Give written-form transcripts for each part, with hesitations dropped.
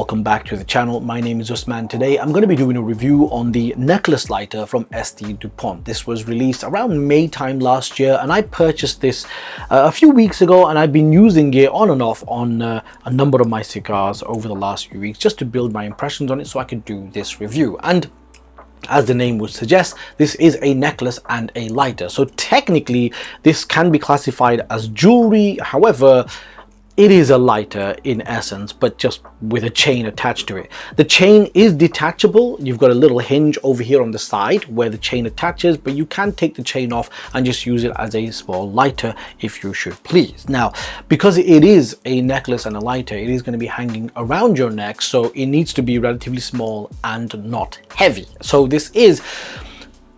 welcome back to the channel. My name is Usman. Today I'm going to be doing a review on the necklace lighter from Dupont. This was released around May time last year and I purchased this a few weeks ago, and I've been using it on and off on a number of my cigars over the last few weeks just to build my impressions on it so I could do this review. And as the name would suggest, this is a necklace and a lighter. So technically this can be classified as jewelry. However, it is a lighter in essence, but just with a chain attached to it. The chain is detachable. You've got a little hinge over here on the side where the chain attaches, but you can take the chain off and just use it as a small lighter if you should please. Now, because it is a necklace and a lighter, it is going to be hanging around your neck, so it needs to be relatively small and not heavy. So this is,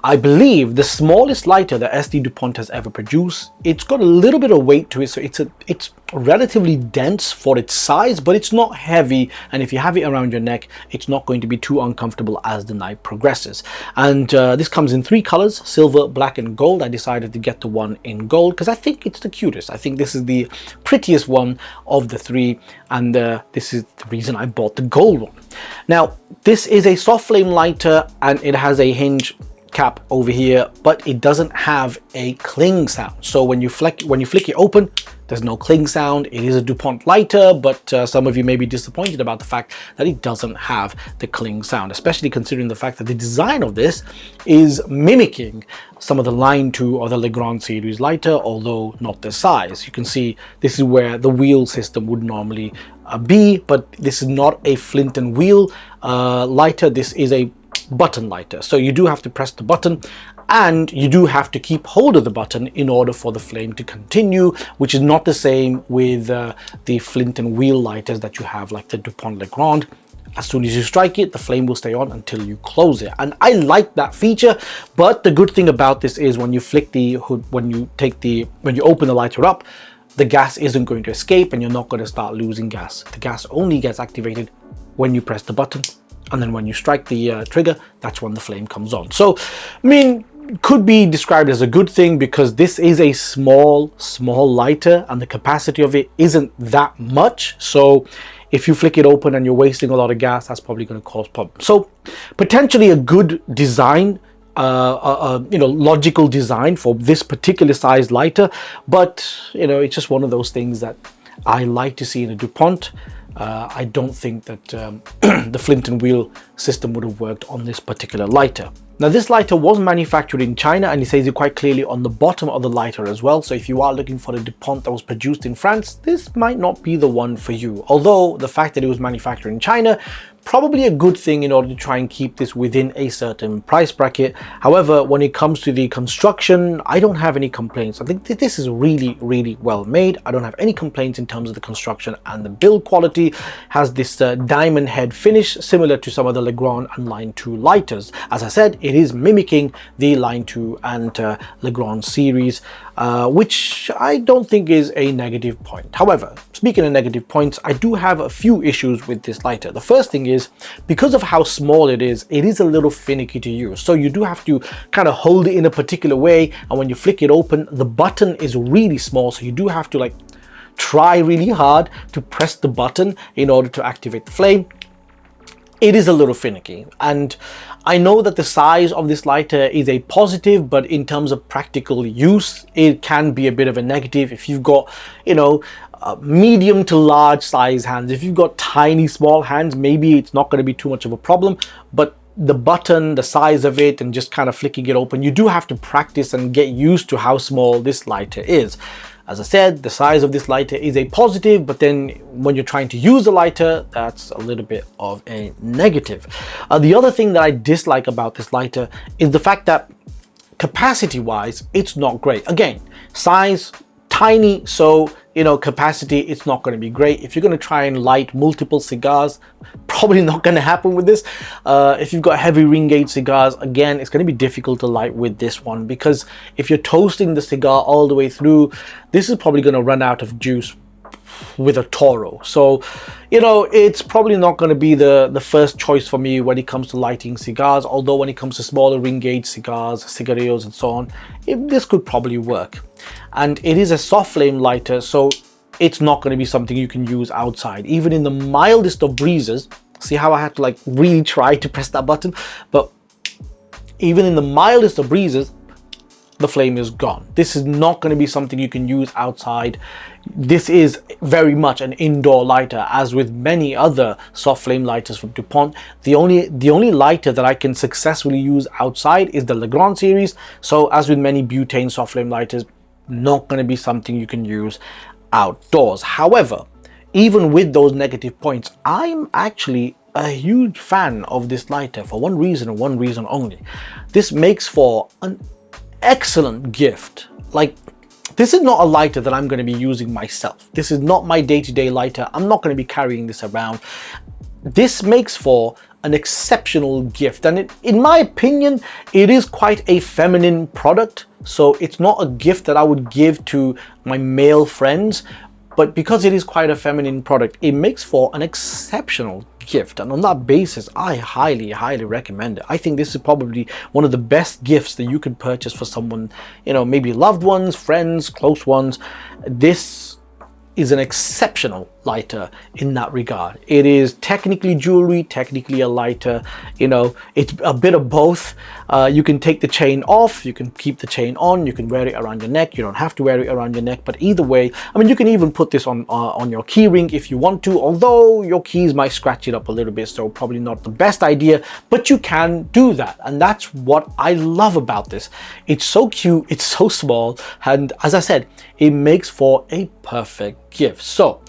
I believe, the smallest lighter that Dupont has ever produced. It's got a little bit of weight to it, so it's relatively dense for its size, but it's not heavy, and if you have it around your neck, it's not going to be too uncomfortable as the night progresses. And this comes in 3 colors: silver, black and gold. I decided to get the one in gold because I think it's the cutest. I think this is the prettiest one of the 3, and this is the reason I bought the gold one. Now, this is a soft flame lighter and it has a hinge cap over here, but it doesn't have a cling sound. So when you flick it open, there's no cling sound. It is a Dupont lighter, but some of you may be disappointed about the fact that it doesn't have the cling sound, especially considering the fact that the design of this is mimicking some of the Line 2 or the Legrand series lighter, although not the size. You can see this is where the wheel system would normally be, but this is not a flint and wheel lighter. This is a button lighter, so you do have to press the button and you do have to keep hold of the button in order for the flame to continue, which is not the same with the flint and wheel lighters that you have, like the Dupont Legrand. As soon as you strike it, the flame will stay on until you close it, and I like that feature. But the good thing about this is when you flick the hood, when you open the lighter up, the gas isn't going to escape and you're not going to start losing gas. The gas only gets activated when you press the button, and then when you strike the trigger, that's when the flame comes on. So, I mean, could be described as a good thing because this is a small lighter and the capacity of it isn't that much. So if you flick it open and you're wasting a lot of gas, that's probably going to cause problems. So potentially a good design, logical design for this particular size lighter, but it's just one of those things that I like to see in a Dupont. I don't think that the flint and wheel system would have worked on this particular lighter. Now, this lighter was manufactured in China, and it says it quite clearly on the bottom of the lighter as well. So if you are looking for a Dupont that was produced in France, this might not be the one for you. Although the fact that it was manufactured in China, probably a good thing in order to try and keep this within a certain price bracket. However, when it comes to the construction, I don't have any complaints. I think that this is really, really well made. I don't have any complaints in terms of the construction, and the build quality has this diamond head finish similar to some of the Legrand and Line 2 lighters. As I said, it is mimicking the Line 2 and Legrand series, which I don't think is a negative point. However, speaking of negative points, I do have a few issues with this lighter. The first thing is, because of how small it is a little finicky to use. So you do have to kind of hold it in a particular way, and when you flick it open, the button is really small, so you do have to try really hard to press the button in order to activate the flame. It is a little finicky, and I know that the size of this lighter is a positive, but in terms of practical use, it can be a bit of a negative. If you've got, medium to large size hands, if you've got tiny small hands, maybe it's not going to be too much of a problem. But the button, the size of it, and just kind of flicking it open, you do have to practice and get used to how small this lighter is. As I said, the size of this lighter is a positive, but then when you're trying to use the lighter, that's a little bit of a negative. The other thing that I dislike about this lighter is the fact that capacity-wise, it's not great. Again, size, tiny, so capacity, it's not going to be great. If you're going to try and light multiple cigars, probably not going to happen with this. If you've got heavy ring gauge cigars, again, it's going to be difficult to light with this one, because if you're toasting the cigar all the way through, this is probably going to run out of juice with a Toro. So it's probably not going to be the first choice for me when it comes to lighting cigars, although when it comes to smaller ring gauge cigars, cigarillos and so on, this could probably work. And it is a soft flame lighter, so it's not going to be something you can use outside. Even in the mildest of breezes, see how I had to like really try to press that button, but even in the mildest of breezes, the flame is gone. This is not going to be something you can use outside. This is very much an indoor lighter, as with many other soft flame lighters from Dupont. The only lighter that I can successfully use outside is the Legrand series. So as with many butane soft flame lighters, not going to be something you can use outdoors. However, even with those negative points, I'm actually a huge fan of this lighter for one reason and one reason only. This makes for an excellent gift. Like, this is not a lighter that I'm going to be using myself. This is not my day-to-day lighter. I'm not going to be carrying this around. This makes for an exceptional gift, and in my opinion, it is quite a feminine product. So it's not a gift that I would give to my male friends, but because it is quite a feminine product, it makes for an exceptional gift. And on that basis, I highly recommend it. I think this is probably one of the best gifts that you can purchase for someone, you know, maybe loved ones, friends, close ones. This is an exceptional lighter in that regard. It is technically jewelry, technically a lighter, you know, it's a bit of both. You can take the chain off, you can keep the chain on, you can wear it around your neck, you don't have to wear it around your neck, but either way, I mean, you can even put this on your key ring if you want to, although your keys might scratch it up a little bit, so probably not the best idea, but you can do that. And that's what I love about this. It's so cute, it's so small, and as I said, it makes for a perfect gift. So,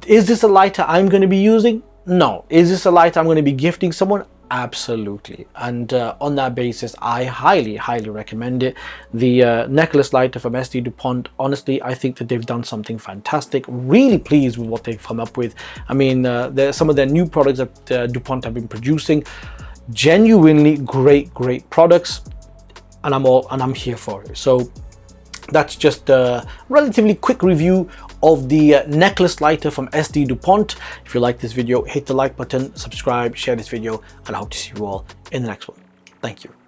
is this a lighter I'm going to be using? No. Is this a lighter I'm going to be gifting someone? Absolutely. And on that basis, I highly recommend it. The necklace lighter from SD Dupont, honestly, I think that they've done something fantastic. Really pleased with what they've come up with. I mean, there's some of their new products that Dupont have been producing. Genuinely great products, and I'm here for it. So that's just a relatively quick review of the necklace lighter from SD Dupont. If you like this video, hit the like button, subscribe, share this video, and I hope to see you all in the next one. Thank you.